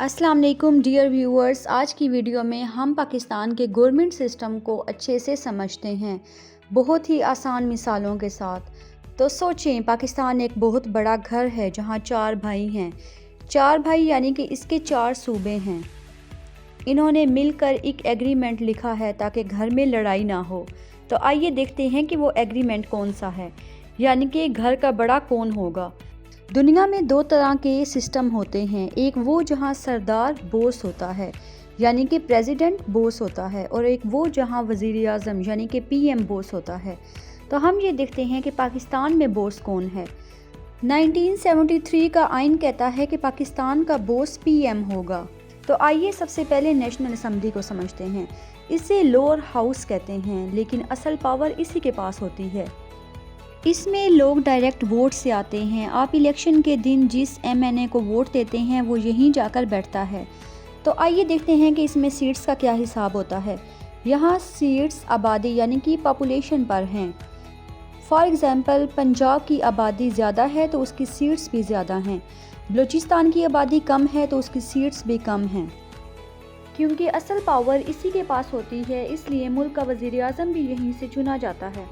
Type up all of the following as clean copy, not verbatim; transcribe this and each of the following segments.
अस्सलाम वालेकुम dear viewers. आज की वीडियो में हम पाकिस्तान के गवर्नमेंट सिस्टम को अच्छे से समझते हैं, बहुत ही आसान मिसालों के साथ। तो सोचें, पाकिस्तान एक बहुत बड़ा घर है जहां 4 भाई हैं। 4 भाई यानी कि इसके 4 सूबे हैं। इन्होंने मिलकर एक एग्रीमेंट लिखा है ताकि घर में लड़ाई ना हो। तो आइए देखते हैं कि वो एग्रीमेंट कौन सा है, यानी कि घर का बड़ा कौन होगा। दुनिया में 2 तरह के सिस्टम होते हैं, एक वो जहां सरदार बॉस होता है यानी कि प्रेसिडेंट बॉस होता है, और एक वो जहां वज़ीर आज़म यानी कि पीएम बॉस होता है। तो हम ये देखते हैं कि पाकिस्तान में बॉस कौन है। 1973 का आइन कहता है कि पाकिस्तान का बॉस पीएम होगा। तो आइए सबसे पहले नेशनल असम्बली को समझते हैं। इसे लोअर हाउस कहते हैं, लेकिन असल पावर इसी के पास होती है। इसमें लोग डायरेक्ट वोट से आते हैं। आप इलेक्शन के दिन जिस एमएनए को वोट देते हैं वो यहीं जाकर बैठता है। तो आइए देखते हैं कि इसमें सीट्स का क्या हिसाब होता है। यहाँ सीट्स आबादी यानी कि पॉपुलेशन पर हैं। फॉर एग्ज़ाम्पल, पंजाब की आबादी ज़्यादा है तो उसकी सीट्स भी ज़्यादा हैं। बलूचिस्तान की आबादी कम है तो उसकी सीट्स भी कम हैं। क्योंकि असल पावर इसी के पास होती है, इसलिए मुल्क का वज़ीर आज़म भी यहीं से चुना जाता है।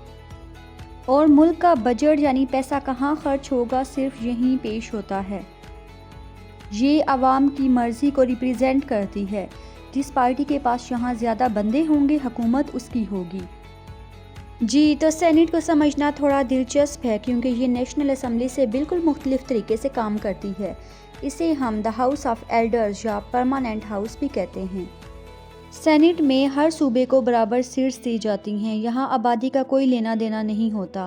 और मुल्क का बजट यानी पैसा कहाँ खर्च होगा सिर्फ यहीं पेश होता है। ये आवाम की मर्ज़ी को रिप्रेजेंट करती है। जिस पार्टी के पास यहाँ ज़्यादा बंदे होंगे, हुकूमत उसकी होगी। जी, तो सेनेट को समझना थोड़ा दिलचस्प है क्योंकि ये नेशनल असम्बली से बिल्कुल मुख्तलिफ तरीके से काम करती है। इसे हम द हाउस ऑफ एल्डर्स या परमानेंट हाउस भी कहते हैं। सेनेट में हर सूबे को बराबर सीट्स दी जाती हैं। यहाँ आबादी का कोई लेना देना नहीं होता।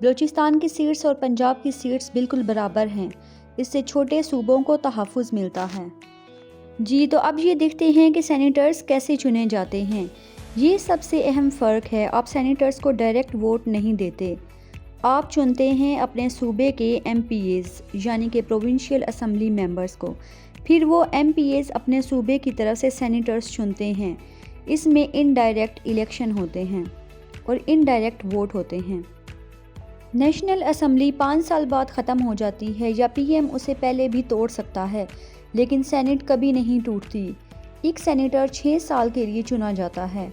बलूचिस्तान की सीट्स और पंजाब की सीट्स बिल्कुल बराबर हैं। इससे छोटे सूबों को तहफ़्फ़ुज़ मिलता है। जी, तो अब ये देखते हैं कि सेनेटर्स कैसे चुने जाते हैं। ये सबसे अहम फ़र्क है। आप सेनेटर्स को डायरेक्ट वोट नहीं देते। आप चुनते हैं अपने सूबे के एमपीएज़ यानी कि प्रोविंशियल असम्बली मेंबर्स को। फिर वो एमपीएज़ अपने सूबे की तरफ से सेनेटर्स चुनते हैं। इसमें इनडायरेक्ट इलेक्शन होते हैं और इनडायरेक्ट वोट होते हैं। नेशनल असम्बली 5 साल बाद ख़त्म हो जाती है या पीएम उसे पहले भी तोड़ सकता है, लेकिन सेनेट कभी नहीं टूटती। एक सेनेटर 6 साल के लिए चुना जाता है।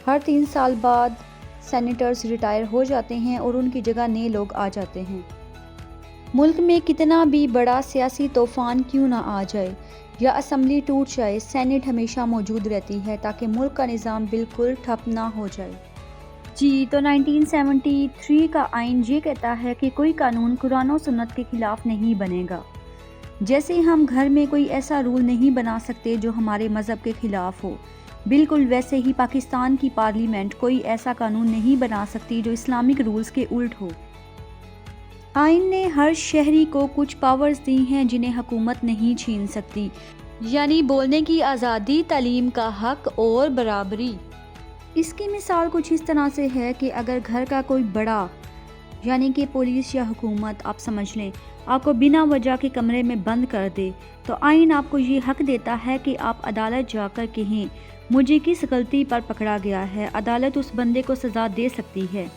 हर 3 साल बाद सेनेटर्स रिटायर हो जाते हैं और उनकी जगह नए लोग आ जाते हैं। मुल्क में कितना भी बड़ा सियासी तूफान क्यों ना आ जाए या असम्बली टूट जाए, सेनेट हमेशा मौजूद रहती है ताकि मुल्क का निज़ाम बिल्कुल ठप ना हो जाए। जी, तो 1973 का आइन ये कहता है कि कोई कानून कुरान और सुन्नत के खिलाफ नहीं बनेगा। जैसे हम घर में कोई ऐसा रूल नहीं बना सकते जो हमारे मज़हब के खिलाफ हो, बिल्कुल वैसे ही पाकिस्तान की पार्लियामेंट कोई ऐसा कानून नहीं बना सकती जो इस्लामिक रूल्स के उल्ट हो। आइन ने हर शहरी को कुछ पावर्स दी हैं जिन्हें हुकूमत नहीं छीन सकती, यानी बोलने की आज़ादी, तालीम का हक और बराबरी। इसकी मिसाल कुछ इस तरह से है कि अगर घर का कोई बड़ा यानी कि पुलिस या हुकूमत आप समझ लें, आपको बिना वजह के कमरे में बंद कर दे, तो आइन आपको ये हक देता है कि आप अदालत जाकर कहें मुझे किस गलती पर पकड़ा गया है। अदालत उस बंदे को सज़ा दे सकती है।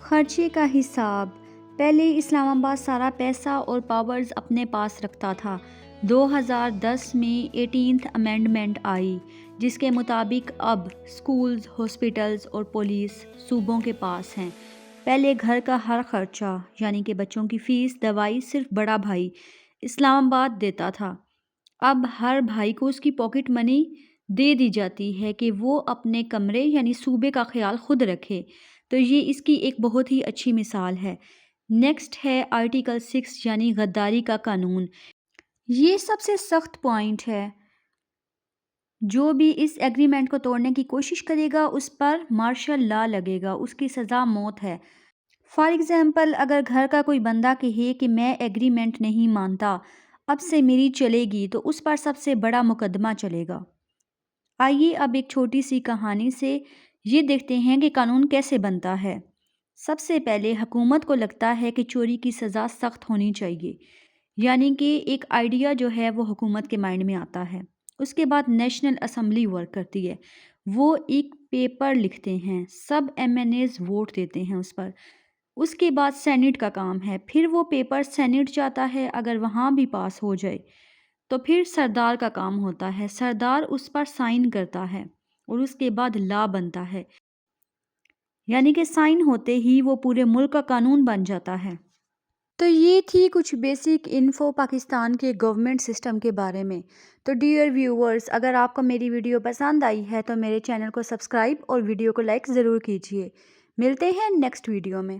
खर्चे का हिसाब। पहले इस्लामाबाद सारा पैसा और पावर्स अपने पास रखता था। 2010 में 18th अमेंडमेंट आई जिसके मुताबिक अब स्कूल्स, हॉस्पिटल्स और पुलिस सूबों के पास हैं। पहले घर का हर खर्चा यानी कि बच्चों की फ़ीस, दवाई सिर्फ बड़ा भाई इस्लामाबाद देता था। अब हर भाई को उसकी पॉकेट मनी दे दी जाती है कि वो अपने कमरे यानी सूबे का ख्याल खुद रखे। तो ये इसकी एक बहुत ही अच्छी मिसाल है। नेक्स्ट है आर्टिकल 6 यानी गद्दारी का कानून। ये सबसे सख्त पॉइंट है। जो भी इस एग्रीमेंट को तोड़ने की कोशिश करेगा उस पर मार्शल लॉ लगेगा, उसकी सज़ा मौत है। फॉर एग्ज़ाम्पल, अगर घर का कोई बंदा कहे कि मैं एग्रीमेंट नहीं मानता, अब से मेरी चलेगी, तो उस पर सबसे बड़ा मुकदमा चलेगा। आइए अब एक छोटी सी कहानी से ये देखते हैं कि कानून कैसे बनता है। सबसे पहले हुकूमत को लगता है कि चोरी की सज़ा सख्त होनी चाहिए, यानी कि एक आइडिया जो है वो हुकूमत के माइंड में आता है। उसके बाद नेशनल असम्बली वर्क करती है। वो एक पेपर लिखते हैं, सब एमएनएज वोट देते हैं उस पर। उसके बाद सेनेट का काम है, फिर वो पेपर सेनेट जाता है। अगर वहाँ भी पास हो जाए تو پھر سردار کا کام ہوتا ہے، سردار اس پر سائن کرتا ہے اور اس کے بعد لا بنتا ہے، یعنی کہ سائن ہوتے ہی وہ پورے ملک کا قانون بن جاتا ہے۔ تو یہ تھی کچھ بیسک انفو پاکستان کے گورنمنٹ سسٹم کے بارے میں۔ تو ڈیئر ویورز، اگر آپ کو میری ویڈیو پسند آئی ہے تو میرے چینل کو سبسکرائب اور ویڈیو کو لائک ضرور کیجیے۔ ملتے ہیں نیکسٹ ویڈیو میں۔